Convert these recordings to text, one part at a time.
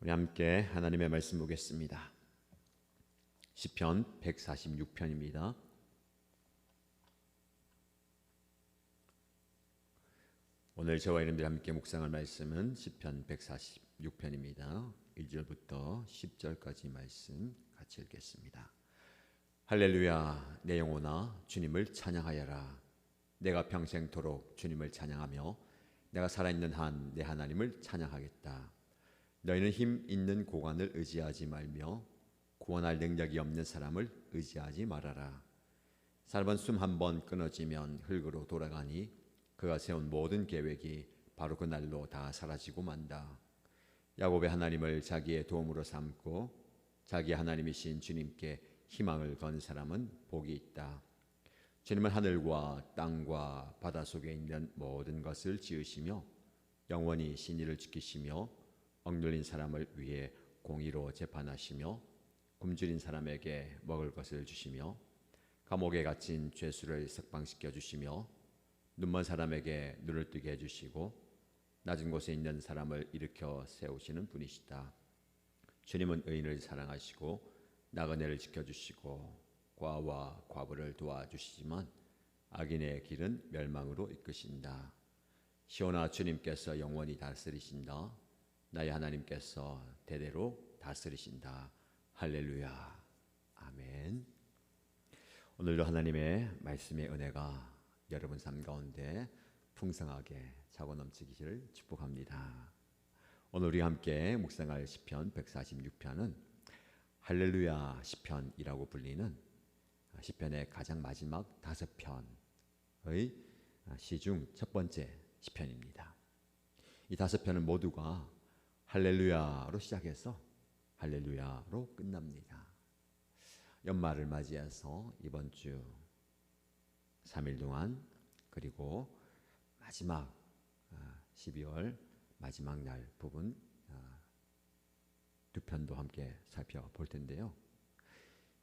우리 함께 하나님의 말씀 보겠습니다. 시편 146편입니다. 오늘 저와 여러분들 함께 묵상할 말씀은 시편 146편입니다. 1절부터 10절까지 말씀 같이 읽겠습니다. 할렐루야, 내 영혼아 주님을 찬양하여라. 내가 평생토록 주님을 찬양하며 내가 살아있는 한 내 하나님을 찬양하겠다. 너희는 힘 있는 고관을 의지하지 말며 구원할 능력이 없는 사람을 의지하지 말아라. 사람은 숨 한 번 끊어지면 흙으로 돌아가니 그가 세운 모든 계획이 바로 그 날로 다 사라지고 만다. 야곱의 하나님을 자기의 도움으로 삼고 자기 하나님이신 주님께 희망을 건 사람은 복이 있다. 주님은 하늘과 땅과 바다 속에 있는 모든 것을 지으시며 영원히 신의를 지키시며 억눌린 사람을 위해 공의로 재판하시며 굶주린 사람에게 먹을 것을 주시며 감옥에 갇힌 죄수를 석방시켜 주시며 눈먼 사람에게 눈을 뜨게 해주시고 낮은 곳에 있는 사람을 일으켜 세우시는 분이시다. 주님은 의인을 사랑하시고 나그네를 지켜주시고 과와 과부를 도와주시지만 악인의 길은 멸망으로 이끄신다. 시온아, 주님께서 영원히 다스리신다. 나의 하나님께서 대대로 다스리신다. 할렐루야. 아멘. 오늘도 하나님의 말씀의 은혜가 여러분 삶 가운데 풍성하게 차고 넘치기를 축복합니다. 오늘 우리 함께 묵상할 시편 146편은 할렐루야 시편이라고 불리는 시편의 가장 마지막 5편의 시 중 첫 번째 시편입니다. 이 5편은 모두가 할렐루야로 시작해서 할렐루야로 끝납니다. 연말을 맞이해서 이번 주 3일 동안 그리고 마지막 12월 마지막 날 부분 두 편도 함께 살펴볼 텐데요.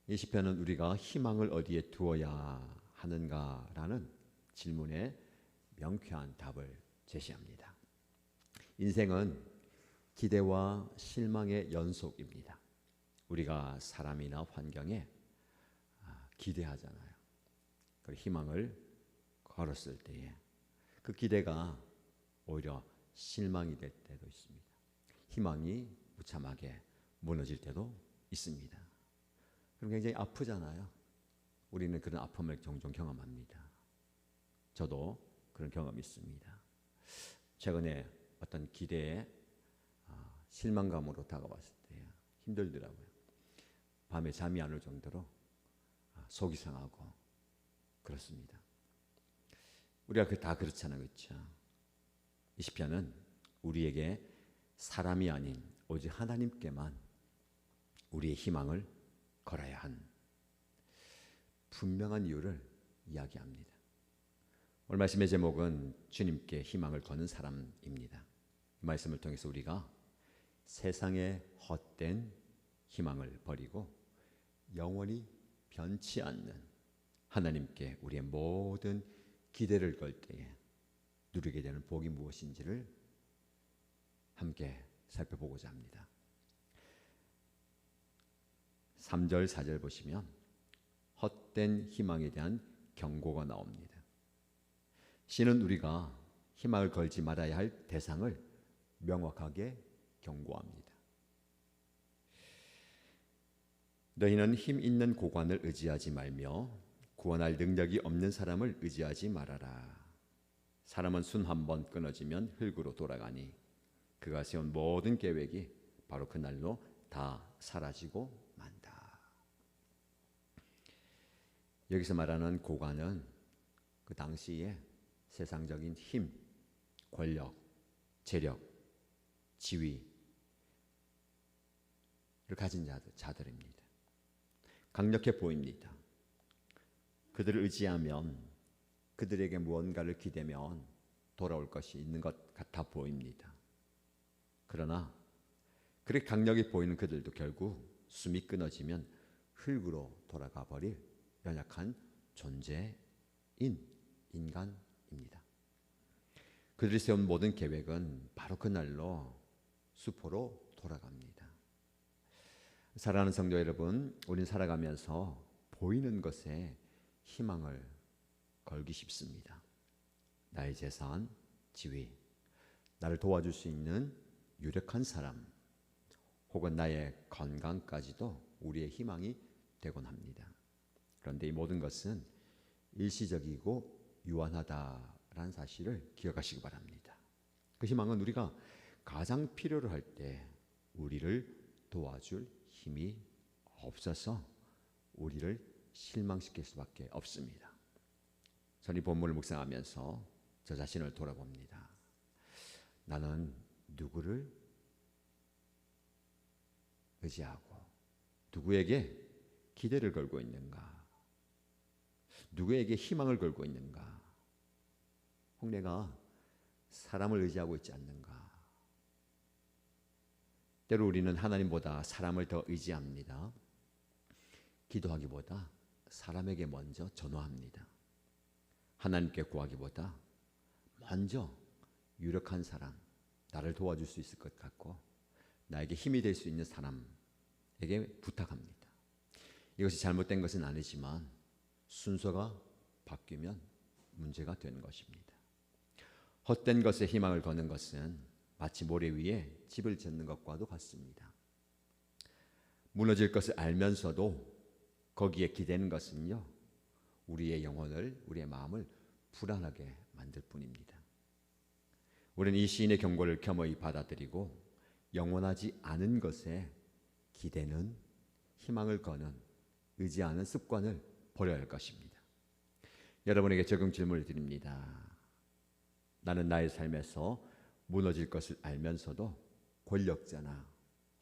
이 시편은 우리가 희망을 어디에 두어야 하는가라는 질문에 명쾌한 답을 제시합니다. 인생은 기대와 실망의 연속입니다. 우리가 사람이나 환경에 기대하잖아요. 그리고 희망을 걸었을 때에 그 기대가 오히려 실망이 될 때도 있습니다. 희망이 무참하게 무너질 때도 있습니다. 그럼 굉장히 아프잖아요. 우리는 그런 아픔을 종종 경험합니다. 저도 그런 경험이 있습니다. 최근에 어떤 기대에 실망감으로 다가왔을 때 힘들더라고요. 밤에 잠이 안 올 정도로 속이 상하고 그렇습니다. 우리가 다 그렇잖아요. 그렇죠? 이 시편은 우리에게 사람이 아닌 오직 하나님께만 우리의 희망을 걸어야 한 분명한 이유를 이야기합니다. 오늘 말씀의 제목은 주님께 희망을 거는 사람입니다. 이 말씀을 통해서 우리가 세상의 헛된 희망을 버리고 영원히 변치 않는 하나님께 우리의 모든 기대를 걸 때에 누리게 되는 복이 무엇인지를 함께 살펴보고자 합니다. 3절, 4절 보시면 헛된 희망에 대한 경고가 나옵니다. 시는 우리가 희망을 걸지 말아야 할 대상을 명확하게 경고합니다. 너희는 힘 있는 고관을 의지하지 말며 구원할 능력이 없는 사람을 의지하지 말아라. 사람은 순 한 번 끊어지면 흙으로 돌아가니 그가 세운 모든 계획이 바로 그날로 다 사라지고 만다. 여기서 말하는 고관은 그 당시에 세상적인 힘, 권력, 재력, 지위를 가진 자들입니다. 강력해 보입니다. 그들을 의지하면 그들에게 무언가를 기대면 돌아올 것이 있는 것 같아 보입니다. 그러나 그렇게 강력해 보이는 그들도 결국 숨이 끊어지면 흙으로 돌아가 버릴 연약한 존재인 인간입니다. 그들이 세운 모든 계획은 바로 그날로 수포로 돌아갑니다. 사랑하는 성도 여러분, 우린 살아가면서 보이는 것에 희망을 걸기 쉽습니다. 나의 재산, 지위, 나를 도와줄 수 있는 유력한 사람, 혹은 나의 건강까지도 우리의 희망이 되곤 합니다. 그런데 이 모든 것은 일시적이고 유한하다라는 사실을 기억하시기 바랍니다. 그 희망은 우리가 가장 필요로 할 때 우리를 도와줄 힘이 없어서 우리를 실망시킬 수밖에 없습니다. 저는 이 본문을 묵상하면서 저 자신을 돌아봅니다. 나는 누구를 의지하고 누구에게 기대를 걸고 있는가? 누구에게 희망을 걸고 있는가? 혹 내가 사람을 의지하고 있지 않는가? 때로 우리는 하나님보다 사람을 더 의지합니다. 기도하기보다 사람에게 먼저 전화합니다. 하나님께 구하기보다 먼저 유력한 사람, 나를 도와줄 수 있을 것 같고 나에게 힘이 될 수 있는 사람에게 부탁합니다. 이것이 잘못된 것은 아니지만 순서가 바뀌면 문제가 되는 것입니다. 헛된 것에 희망을 거는 것은 마치 모래 위에 집을 짓는 것과도 같습니다. 무너질 것을 알면서도 거기에 기대는 것은요, 우리의 영혼을, 우리의 마음을 불안하게 만들 뿐입니다. 우리는 이 시인의 경고를 겸허히 받아들이고 영원하지 않은 것에 기대는, 희망을 거는, 의지하는 습관을 버려야 할 것입니다. 여러분에게 적용 질문을 드립니다. 나는 나의 삶에서 무너질 것을 알면서도 권력자나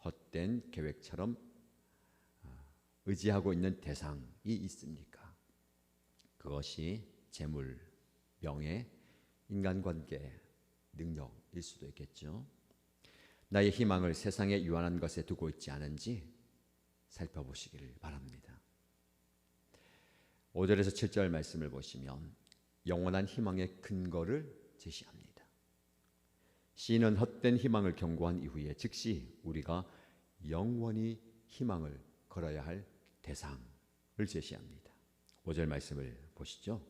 헛된 계획처럼 의지하고 있는 대상이 있습니까? 그것이 재물, 명예, 인간관계, 능력일 수도 있겠죠. 나의 희망을 세상의 유한한 것에 두고 있지 않은지 살펴보시기를 바랍니다. 5절에서 7절 말씀을 보시면 영원한 희망의 근거를 제시합니다. 시인은 헛된 희망을 경고한 이후에 즉시 우리가 영원히 희망을 걸어야 할 대상을 제시합니다. 5절 말씀을 보시죠.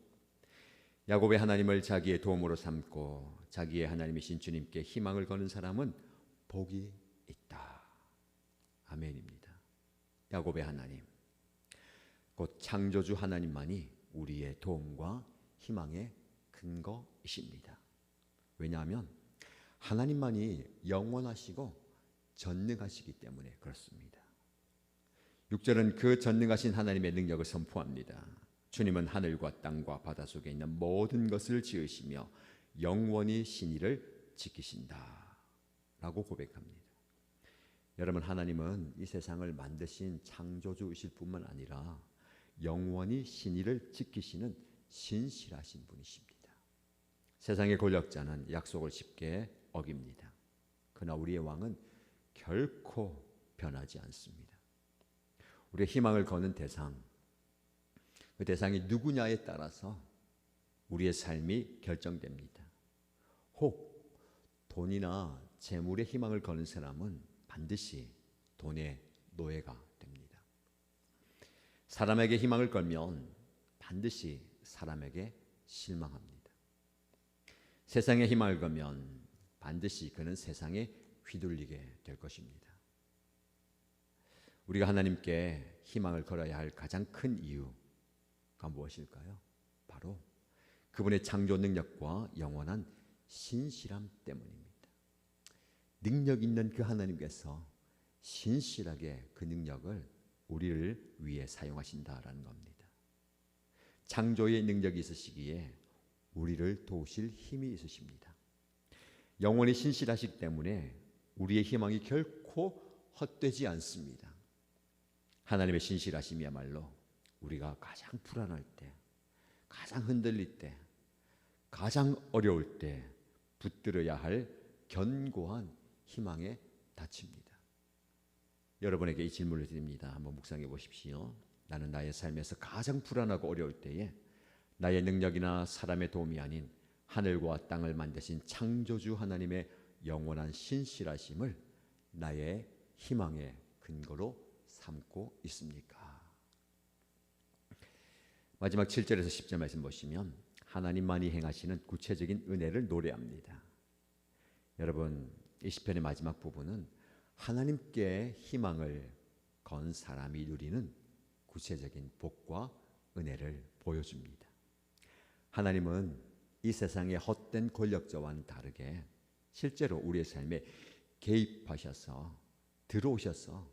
야곱의 하나님을 자기의 도움으로 삼고 자기의 하나님이신 주님께 희망을 거는 사람은 복이 있다. 아멘입니다. 야곱의 하나님, 곧 창조주 하나님만이 우리의 도움과 희망의 근거이십니다. 왜냐하면 하나님만이 영원하시고 전능하시기 때문에 그렇습니다. 6절은 그 전능하신 하나님의 능력을 선포합니다. 주님은 하늘과 땅과 바다 속에 있는 모든 것을 지으시며 영원히 신의를 지키신다 라고 고백합니다. 여러분, 하나님은 이 세상을 만드신 창조주이실 뿐만 아니라 영원히 신의를 지키시는 신실하신 분이십니다. 세상의 권력자는 약속을 쉽게 어깁니다. 그러나 우리의 왕은 결코 변하지 않습니다. 우리의 희망을 거는 대상, 그 대상이 누구냐에 따라서 우리의 삶이 결정됩니다. 혹 돈이나 재물에 희망을 거는 사람은 반드시 돈의 노예가 됩니다. 사람에게 희망을 걸면 반드시 사람에게 실망합니다. 세상에 희망을 걸면 반드시 그는 세상에 휘둘리게 될 것입니다. 우리가 하나님께 희망을 걸어야 할 가장 큰 이유가 무엇일까요? 바로 그분의 창조 능력과 영원한 신실함 때문입니다. 능력 있는 그 하나님께서 신실하게 그 능력을 우리를 위해 사용하신다라는 겁니다. 창조의 능력이 있으시기에 우리를 도우실 힘이 있으십니다. 영원히 신실하시기 때문에 우리의 희망이 결코 헛되지 않습니다. 하나님의 신실하심이야말로 우리가 가장 불안할 때, 가장 흔들릴 때, 가장 어려울 때 붙들어야 할 견고한 희망의 닻입니다. 여러분에게 이 질문을 드립니다. 한번 묵상해 보십시오. 나는 나의 삶에서 가장 불안하고 어려울 때에 나의 능력이나 사람의 도움이 아닌 하늘과 땅을 만드신 창조주 하나님의 영원한 신실하심을 나의 희망의 근거로 삼고 있습니까? 마지막 7절에서 10절 말씀 보시면 하나님만이 행하시는 구체적인 은혜를 노래합니다. 여러분, 이 시편의 마지막 부분은 하나님께 희망을 건 사람이 누리는 구체적인 복과 은혜를 보여줍니다. 하나님은 이 세상의 헛된 권력자와는 다르게 실제로 우리의 삶에 개입하셔서 들어오셔서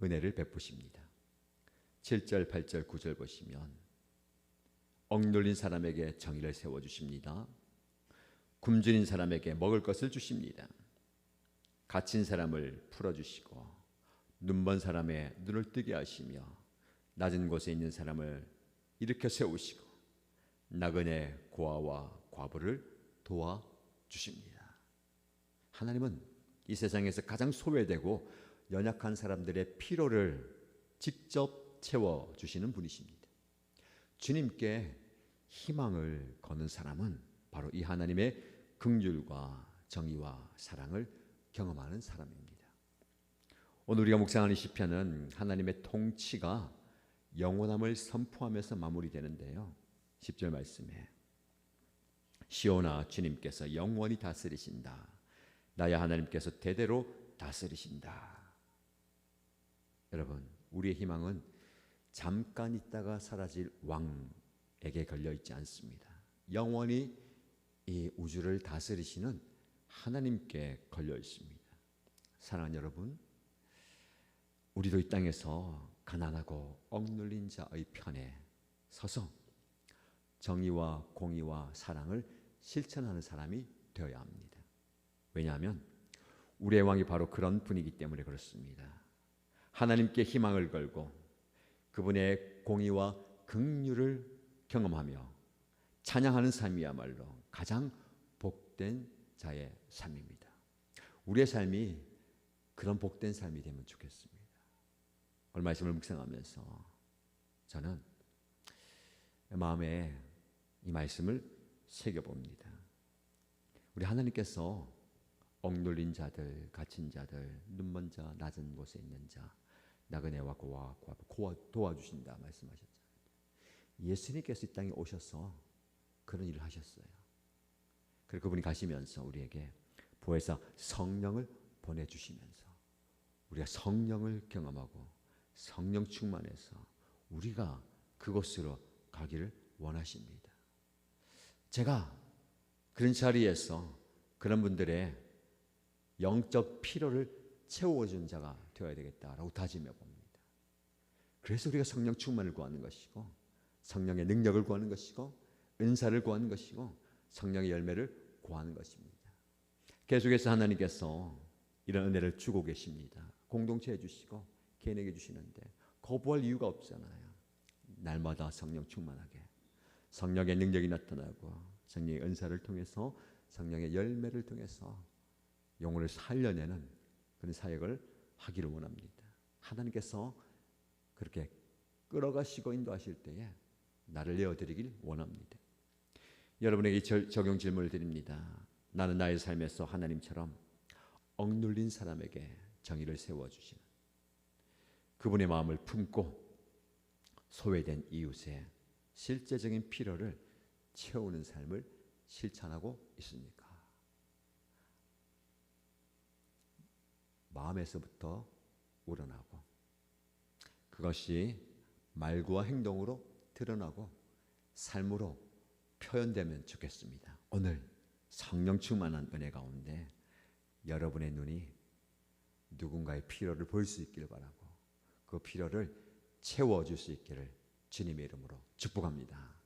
은혜를 베푸십니다. 7절, 8절, 9절 보시면 억눌린 사람에게 정의를 세워주십니다. 굶주린 사람에게 먹을 것을 주십니다. 갇힌 사람을 풀어주시고 눈먼 사람의 눈을 뜨게 하시며 낮은 곳에 있는 사람을 일으켜 세우시고 나그네 고아와 과부를 도와주십니다. 하나님은 이 세상에서 가장 소외되고 연약한 사람들의 필요를 직접 채워주시는 분이십니다. 주님께 희망을 거는 사람은 바로 이 하나님의 긍휼과 정의와 사랑을 경험하는 사람입니다. 오늘 우리가 묵상하는 시편은 하나님의 통치가 영원함을 선포하면서 마무리되는데요. 10절 말씀에 시온아, 주님께서 영원히 다스리신다. 나의 하나님께서 대대로 다스리신다. 여러분, 우리의 희망은 잠깐 있다가 사라질 왕에게 걸려 있지 않습니다. 영원히 이 우주를 다스리시는 하나님께 걸려 있습니다. 사랑하는 여러분, 우리도 이 땅에서 가난하고 억눌린 자의 편에 서서 정의와 공의와 사랑을 실천하는 사람이 되어야 합니다. 왜냐하면 우리의 왕이 바로 그런 분이기 때문에 그렇습니다. 하나님께 희망을 걸고 그분의 공의와 긍휼을 경험하며 찬양하는 삶이야말로 가장 복된 자의 삶입니다. 우리의 삶이 그런 복된 삶이 되면 좋겠습니다. 오늘 말씀을 묵상하면서 저는 마음에 이 말씀을 새겨봅니다. 우리 하나님께서 억눌린 자들, 갇힌 자들, 눈먼 자, 낮은 곳에 있는 자, 나그네와 고아, 도와주신다 말씀하셨잖아요. 예수님께서 이 땅에 오셔서 그런 일을 하셨어요. 그리고 그분이 가시면서 우리에게 보혜사 성령을 보내주시면서 우리가 성령을 경험하고 성령 충만해서 우리가 그곳으로 가기를 원하십니다. 제가 그런 자리에서 그런 분들의 영적 필요를 채워준 자가 되어야 되겠다라고 다짐해 봅니다. 그래서 우리가 성령 충만을 구하는 것이고 성령의 능력을 구하는 것이고 은사를 구하는 것이고 성령의 열매를 구하는 것입니다. 계속해서 하나님께서 이런 은혜를 주고 계십니다. 공동체에 주시고 개인에게 주시는데 거부할 이유가 없잖아요. 날마다 성령 충만하게 성령의 능력이 나타나고 성령의 은사를 통해서 성령의 열매를 통해서 영혼을 살려내는 그런 사역을 하기를 원합니다. 하나님께서 그렇게 끌어가시고 인도하실 때에 나를 내어드리길 원합니다. 여러분에게 적용 질문을 드립니다. 나는 나의 삶에서 하나님처럼 억눌린 사람에게 정의를 세워주시는 그분의 마음을 품고 소외된 이웃의 실제적인 필요를 채우는 삶을 실천하고 있습니까? 마음에서부터 우러나고 그것이 말과 행동으로 드러나고 삶으로 표현되면 좋겠습니다. 오늘 성령 충만한 은혜 가운데 여러분의 눈이 누군가의 필요를 볼 수 있기를 바라고 그 필요를 채워줄 수 있기를 주님의 이름으로 축복합니다.